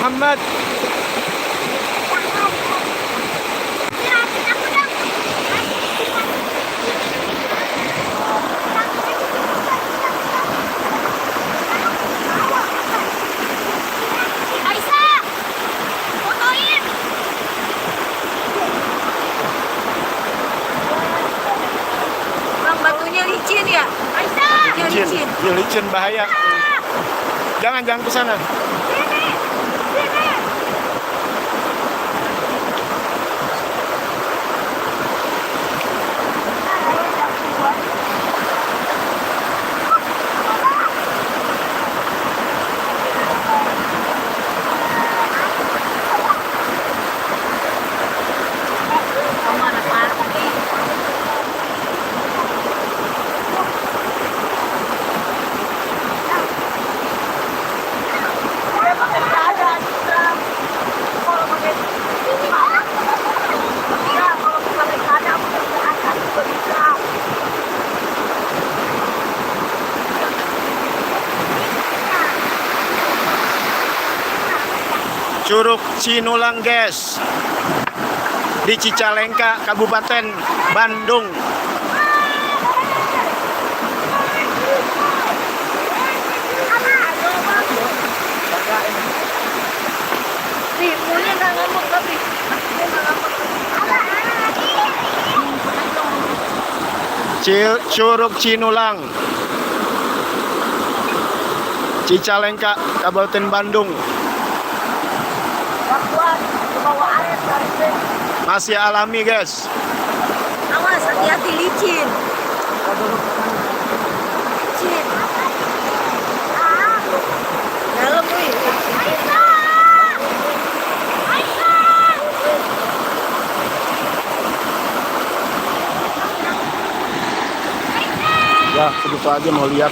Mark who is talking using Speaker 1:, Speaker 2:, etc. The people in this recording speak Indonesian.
Speaker 1: Muhammad.
Speaker 2: Aisyah, fotoin. Bang, batunya licin ya? Aisyah,
Speaker 1: Licin, ya, licin bahaya. Jangan ke sana.
Speaker 2: Sini, sini.
Speaker 1: Curug Cinulang, guys, di Cicalengka, Kabupaten Bandung.
Speaker 2: Nih, punya nggak ngomong tapi dia nggak ngomong.
Speaker 1: Curug Cinulang, Cicalengka, Kabupaten Bandung.
Speaker 2: Waktuan ke bawah air dari sini.
Speaker 1: Masih alami, guys.
Speaker 2: Awas, hati-hati licin. Licin. Dalam wih.
Speaker 1: Ya, segitu aja mau lihat.